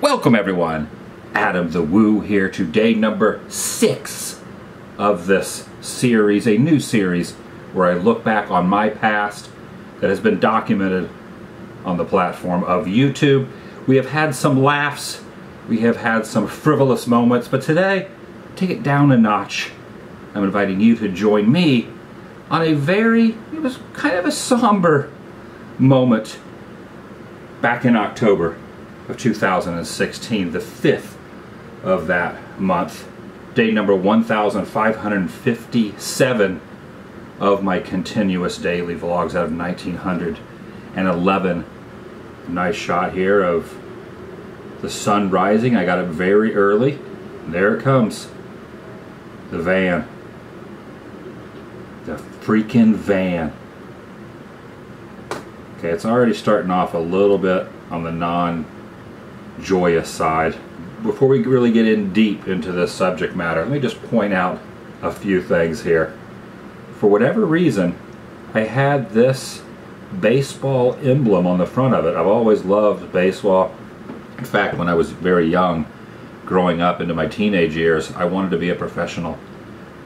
Welcome everyone, Adam the Woo here to day number 6 of this series, a new series where I look back on my past that has been documented on the platform of YouTube. We have had some laughs, we have had some frivolous moments, but today, take it down a notch. I'm inviting you to join me on it was kind of a somber moment back in October of 2016, the 5th of that month, day number 1557 of my continuous daily vlogs out of 1911. Nice shot here of the sun rising. I got up very early. There it comes. The van. The freaking van. Okay, it's already starting off a little bit on the non-joyous side. Before we really get in deep into this subject matter, let me just point out a few things here. For whatever reason, I had this baseball emblem on the front of it. I've always loved baseball. In fact, when I was very young, growing up into my teenage years, I wanted to be a professional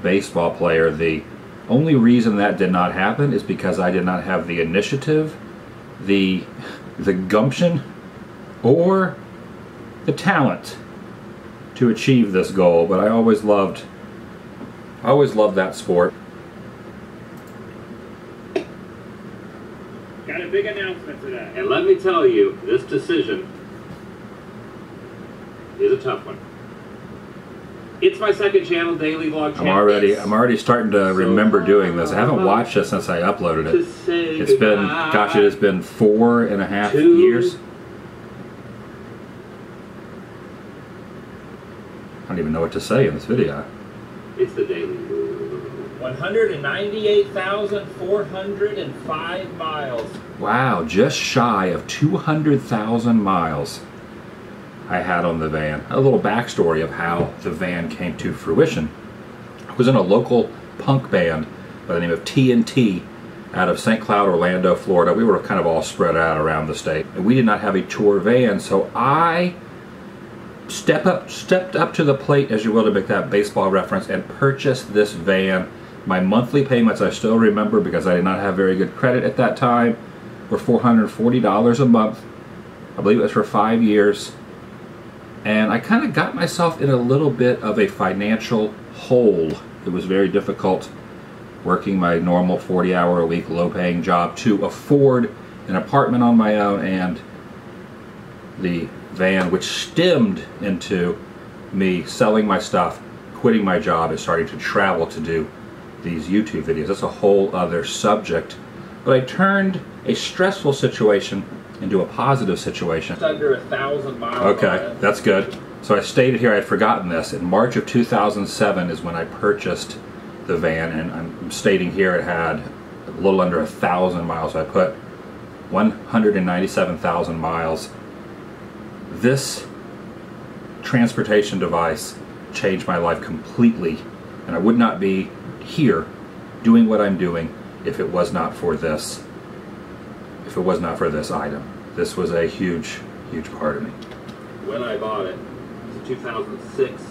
baseball player. The only reason that did not happen is because I did not have the initiative, the gumption, or the talent to achieve this goal. But I always loved that sport. Got a big announcement today. And let me tell you, this decision is a tough one. It's my second channel, Daily Vlog channel. I'm already starting to remember doing this. I haven't watched this since I uploaded it. It's been, gosh, it has been 4.5 years. I don't even know what to say in this video. It's the TheDailyWoo. 198,405 miles. Wow, just shy of 200,000 miles I had on the van. A little backstory of how the van came to fruition. I was in a local punk band by the name of TNT out of St. Cloud, Orlando, Florida. We were kind of all spread out around the state, and we did not have a tour van, so I stepped up to the plate, as you will, to make that baseball reference, and purchased this van. My monthly payments, I still remember because I did not have very good credit at that time, were $440 a month. I believe it was for 5 years. And I kind of got myself in a little bit of a financial hole. It was very difficult working my normal 40-hour-a-week low-paying job to afford an apartment on my own and the van, which stemmed into me selling my stuff, quitting my job, and starting to travel to do these YouTube videos. That's a whole other subject. But I turned a stressful situation into a positive situation. Just under 1,000 miles. Okay, that's good. So I stated here, I had forgotten this. In March of 2007 is when I purchased the van, and I'm stating here it had a little under 1,000 miles. So I put 197,000 miles. This transportation device changed my life completely, and I would not be here doing what I'm doing if it was not for this. If it was not for this item. This was a huge, huge part of me. When I bought it, it's a 2006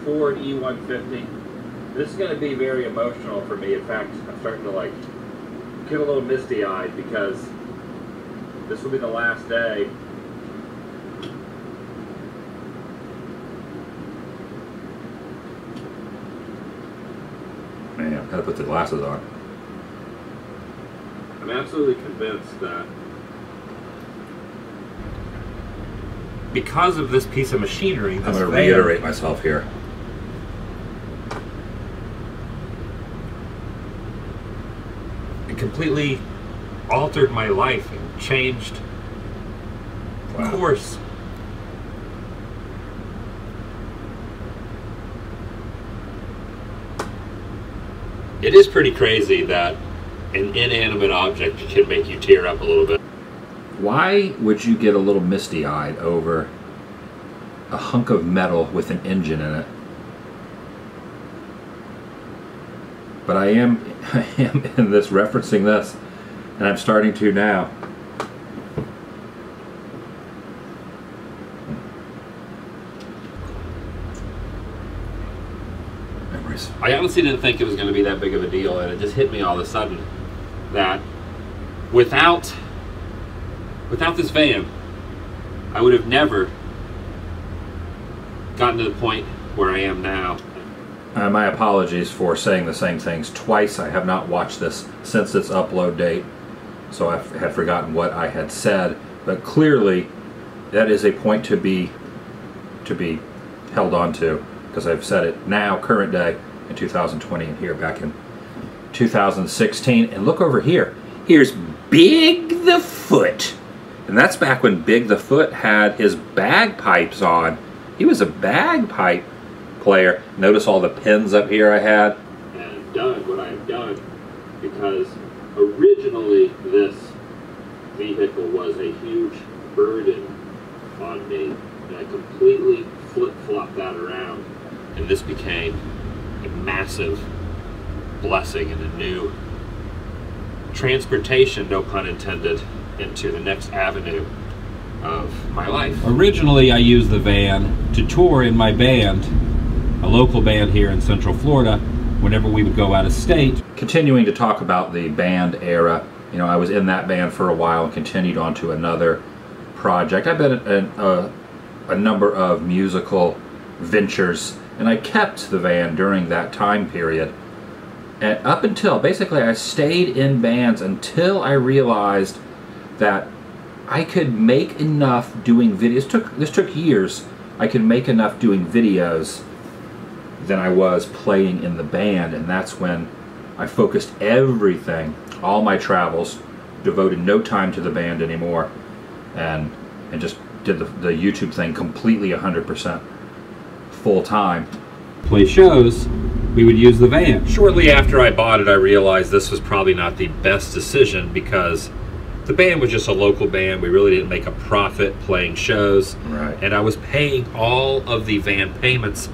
Ford E150. This is going to be very emotional for me. In fact, I'm starting to get a little misty-eyed because this will be the last day. Man, I gotta put the glasses on. I'm absolutely convinced that because of this piece of machinery, I'm going to reiterate myself here. It completely altered my life and changed course. It is pretty crazy that an inanimate object can make you tear up a little bit. Why would you get a little misty-eyed over a hunk of metal with an engine in it? But I am in this, referencing this, and I'm starting to now. memories. I honestly didn't think it was going to be that big of a deal, and it just hit me all of a sudden that without this van, I would have never gotten to the point where I am now. My apologies for saying the same things twice. I have not watched this since its upload date, so I had forgotten what I had said. But clearly, that is a point to be held on to, because I've said it now, current day, in 2020, and here back in 2016. And look over here. Here's Big the Foot. And that's back when Big the Foot had his bagpipes on. He was a bagpipe player. Notice all the pins up here I had. And I've done what I've done because originally this vehicle was a huge burden on me, and I completely flip-flopped that around, and this became a massive blessing and a new transportation, no pun intended, into the next avenue of my life. Originally, I used the van to tour in my band, a local band here in Central Florida, whenever we would go out of state. Continuing to talk about the band era, you know, I was in that band for a while and continued on to another project. I've been in a number of musical ventures, and I kept the van during that time period. And up until, basically, I stayed in bands until I realized that I could make enough doing videos. This took years. I could make enough doing videos than I was playing in the band, and that's when I focused everything, all my travels, devoted no time to the band anymore, and just did the YouTube thing completely 100% full time. Play shows, we would use the van. Shortly after I bought it, I realized this was probably not the best decision because the band was just a local band. We really didn't make a profit playing shows. Right. And I was paying all of the van payments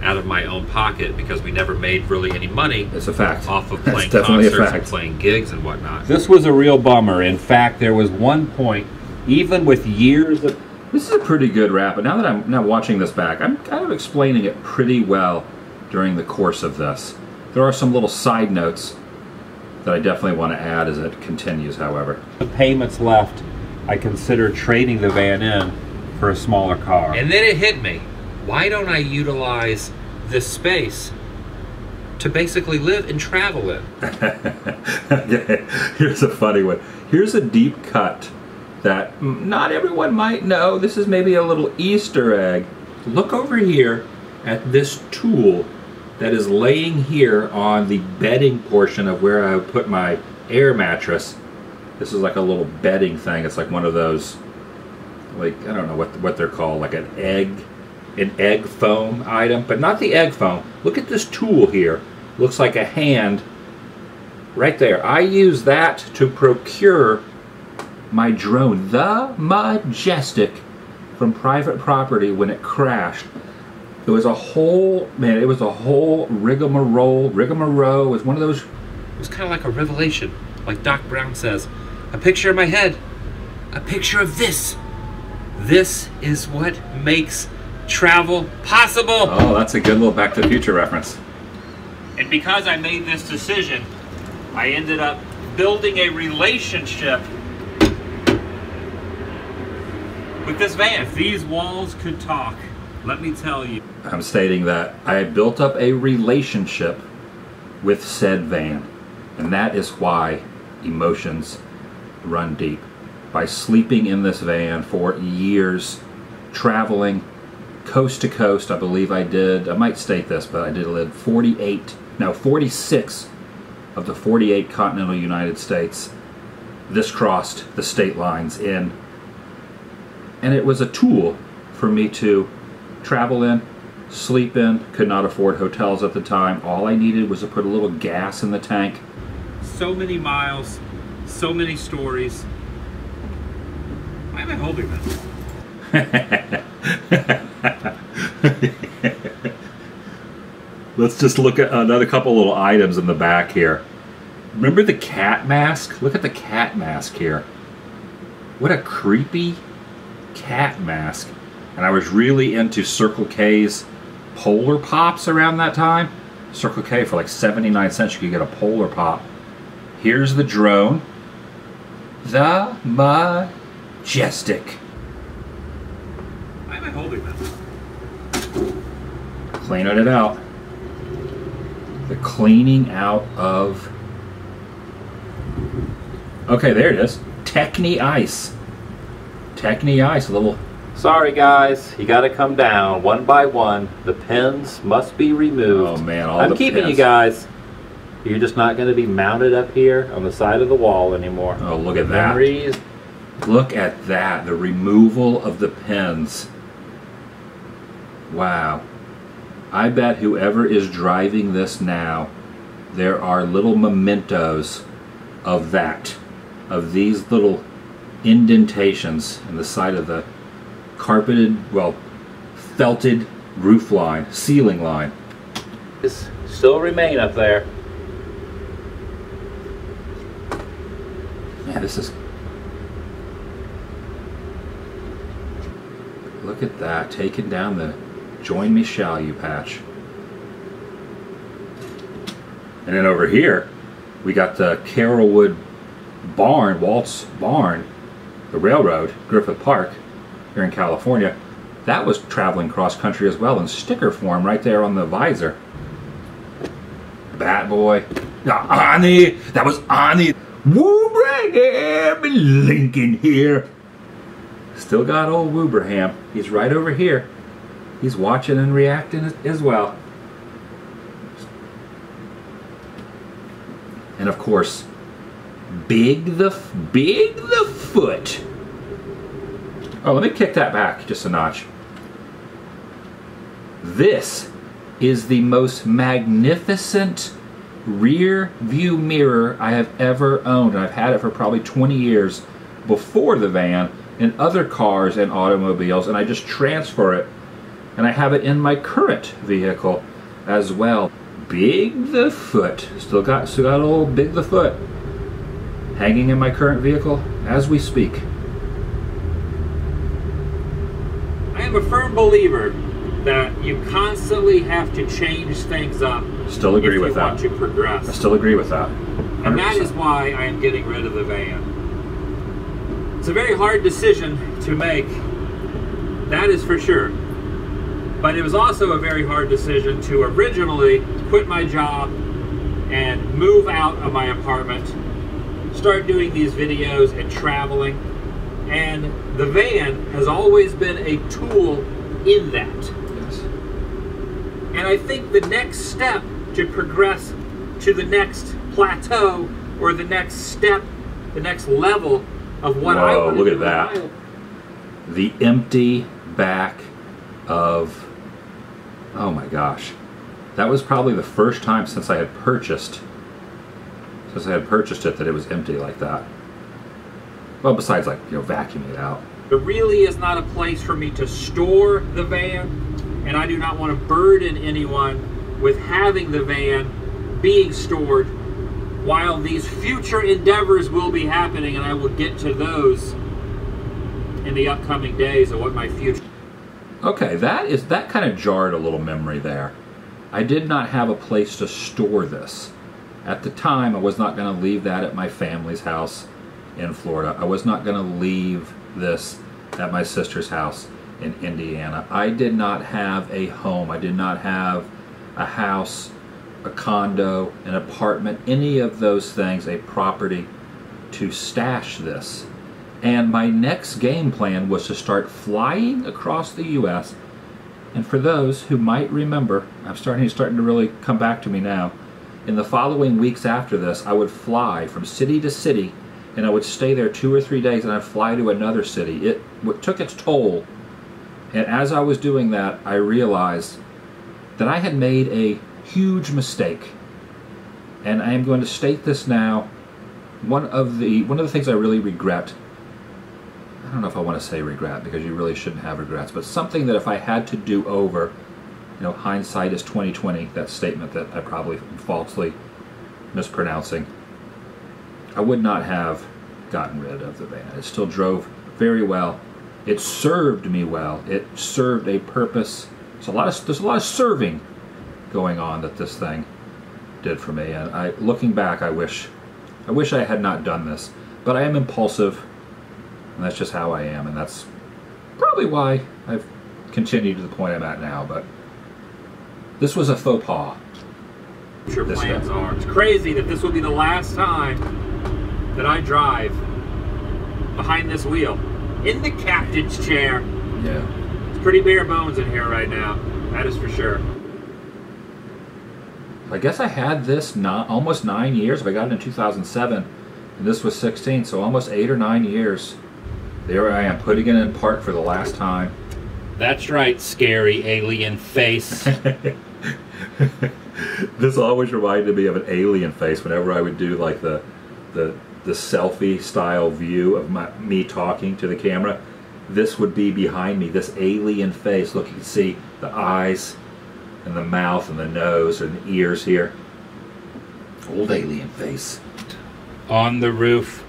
out of my own pocket because we never made really any money. It's a fact. Off of playing definitely concerts a fact. and playing gigs and whatnot. This was a real bummer. In fact, there was one point, even with years of... This is a pretty good wrap, but now that I'm now watching this back, I'm kind of explaining it pretty well during the course of this. There are some little side notes that I definitely want to add as it continues, however. The payments left, I considered trading the van in for a smaller car. And then it hit me. Why don't I utilize this space to basically live and travel in? Okay, here's a funny one. Here's a deep cut that not everyone might know. This is maybe a little Easter egg. Look over here at this tool that is laying here on the bedding portion of where I would put my air mattress. This is like a little bedding thing. It's like one of those, like, I don't know what they're called, like an egg foam item, but not the egg foam. Look at this tool here. Looks like a hand right there. I use that to procure my drone, the Majestic, from private property when it crashed. It was a whole, man, it was a whole rigmarole. It was one of those. It was kind of like a revelation, like Doc Brown says. A picture in my head, a picture of this. This is what makes travel possible. Oh, that's a good little Back to the Future reference. And because I made this decision, I ended up building a relationship with this van. If these walls could talk, let me tell you. I'm stating that I built up a relationship with said van, and that is why emotions run deep. By sleeping in this van for years, traveling coast to coast. I believe I might state this, but I did live 46 of the 48 continental United States. This crossed the state lines in, and it was a tool for me to travel in, sleep in. Could not afford hotels at the time. All I needed was to put a little gas in the tank. So many miles, so many stories. Why am I holding this? Let's just look at another couple little items in the back here. Remember the cat mask? Look at the cat mask here. What a creepy cat mask. And I was really into Circle K's Polar Pops around that time. Circle K for like 79 cents. You could get a Polar Pop. Here's the drone. The Majestic. Why am I holding this? Cleaning it out. The cleaning out of... Okay, there it is. Techni Ice. Techni Ice, a little... Sorry guys, you gotta come down one by one. The pins must be removed. Oh man, all I'm the keeping pins. you guys. You're just not gonna be mounted up here on the side of the wall anymore. Oh, look at that. Memories. Look at that. The removal of the pins. Wow. I bet whoever is driving this now, there are little mementos of that. Of these little indentations in the side of the carpeted, well, felted roof line, ceiling line. This still remain up there. Man, this is... Look at that, taking down the Join Me Shall You patch. And then over here, we got the Carrollwood barn, Walt's barn, the railroad, Griffith Park, here in California. That was traveling cross country as well in sticker form right there on the visor. Bat Boy. Ani! That was Ani! Woobraham Lincoln here. Still got old Woobraham. He's right over here. He's watching and reacting as well. And of course, Big the Foot. Oh, let me kick that back just a notch. This is the most magnificent rear view mirror I have ever owned. And I've had it for probably 20 years before the van in other cars and automobiles, and I just transfer it. And I have it in my current vehicle as well. Big the Foot. Still got old Big the Foot hanging in my current vehicle as we speak. I am a firm believer that you constantly have to change things up. Still agree with that. If you want to progress. I still agree with that. 100%. And that is why I am getting rid of the van. It's a very hard decision to make, that is for sure. But it was also a very hard decision to originally quit my job and move out of my apartment, start doing these videos and traveling. And the van has always been a tool in that. Yes. And I think the next step to progress to the next plateau or the next step, the next level of what I want to do. Look at that. The empty back of, oh my gosh. That was probably the first time since I had purchased it that it was empty like that. Well, besides, like, you know, vacuuming it out. There really is not a place for me to store the van, and I do not want to burden anyone with having the van being stored while these future endeavors will be happening, and I will get to those in the upcoming days of what my future... Okay, that kind of jarred a little memory there. I did not have a place to store this. At the time, I was not going to leave that at my family's house in Florida. I was not going to leave this at my sister's house in Indiana. I did not have a home. I did not have a house, a condo, an apartment, any of those things, a property to stash this. And my next game plan was to start flying across the U.S. And for those who might remember, he's starting to really come back to me now. In the following weeks after this, I would fly from city to city, and I would stay there 2 or 3 days, and I'd fly to another city. It took its toll. And as I was doing that, I realized that I had made a huge mistake. And I am going to state this now. One of the things I really regret, I don't know if I want to say regret, because you really shouldn't have regrets, but something that if I had to do over, you know, hindsight is 20/20, that statement that I probably falsely mispronouncing, I would not have gotten rid of the van. It still drove very well. It served me well. It served a purpose. There's a lot of serving going on that this thing did for me. And looking back, I wish I had not done this. But I am impulsive, and that's just how I am, and that's probably why I've continued to the point I'm at now. But this was a faux pas. Your plans are. It's crazy that this will be the last time that I drive behind this wheel in the captain's chair. Yeah. It's pretty bare bones in here right now. That is for sure. I guess I had this almost 9 years. I got it in 2007, and this was 16, so almost 8 or 9 years. There I am, putting it in park for the last time. That's right, scary alien face. This always reminded me of an alien face whenever I would do like the selfie style view of me talking to the camera. This would be behind me, this alien face. Look, you can see the eyes and the mouth and the nose and the ears here. Old alien face. On the roof.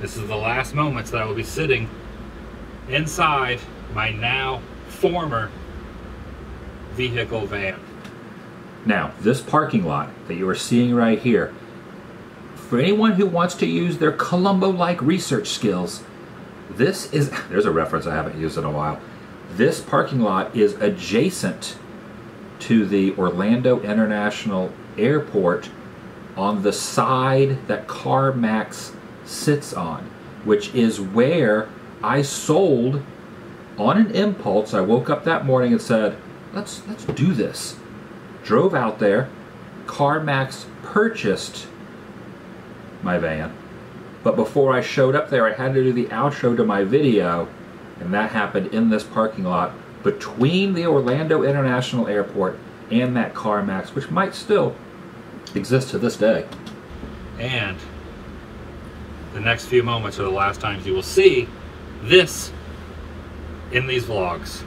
This is the last moments that I will be sitting inside my now former vehicle van. Now, this parking lot that you are seeing right here, for anyone who wants to use their Columbo-like research skills, this is, there's a reference I haven't used in a while. This parking lot is adjacent to the Orlando International Airport on the side that CarMax sits on, which is where I sold on an impulse. I woke up that morning and said, let's do this. Drove out there. CarMax purchased my van. But before I showed up there, I had to do the outro to my video, and that happened in this parking lot between the Orlando International Airport and that CarMax, which might still exist to this day. And the next few moments are the last times you will see this in these vlogs.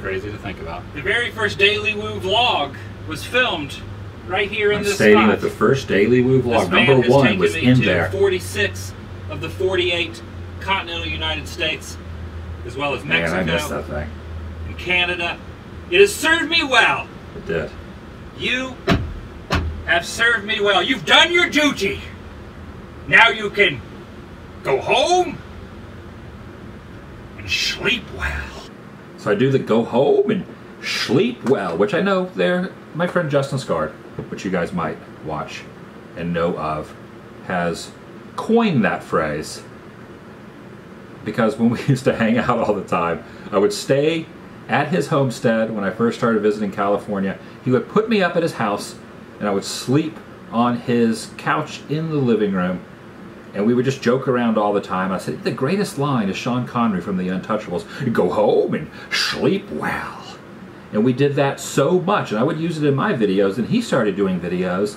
Crazy to think about. The very first DailyWoo vlog was filmed right here in this spot. I'm stating that the first DailyWoo vlog, number 1, was in there. 46 of the 48 continental United States, as well as Mexico. Man, I missed that thing. And Canada. It has served me well. It did. You have served me well. You've done your duty. Now you can go home and sleep well. So I do the go home and sleep well, which I know there, my friend Justin Scard, which you guys might watch and know of, has coined that phrase. Because when we used to hang out all the time, I would stay at his homestead when I first started visiting California. He would put me up at his house, and I would sleep on his couch in the living room, and we would just joke around all the time. I said, the greatest line is Sean Connery from The Untouchables, go home and sleep well. And we did that so much, and I would use it in my videos, and he started doing videos,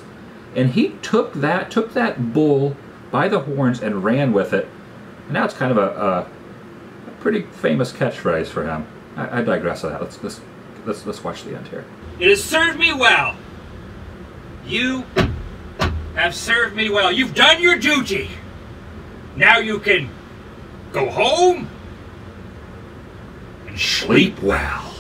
and he took that bull by the horns and ran with it. And now it's kind of a pretty famous catchphrase for him. I digress on that. Let's watch the end here. It has served me well. You have served me well. You've done your duty. Now you can go home and sleep well.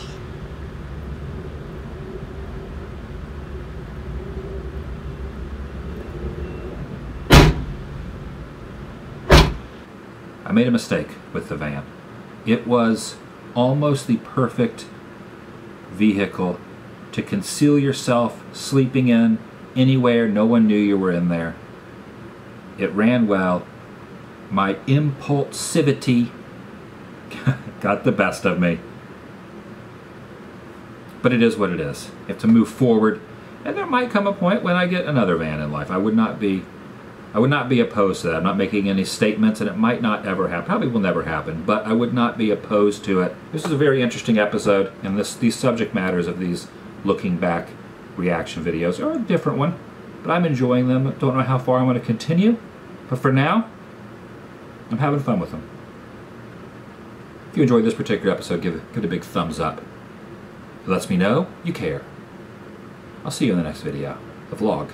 I made a mistake with the van. It was almost the perfect vehicle to conceal yourself sleeping in anywhere. No one knew you were in there. It ran well. My impulsivity got the best of me. But it is what it is. You have to move forward, and there might come a point when I get another van in life. I would not be opposed to that. I'm not making any statements, and it might not ever happen. Probably will never happen, but I would not be opposed to it. This is a very interesting episode, and these subject matters of these looking back reaction videos are a different one, but I'm enjoying them. Don't know how far I'm going to continue, but for now, I'm having fun with them. If you enjoyed this particular episode, give it a big thumbs up. It lets me know you care. I'll see you in the next video, the vlog.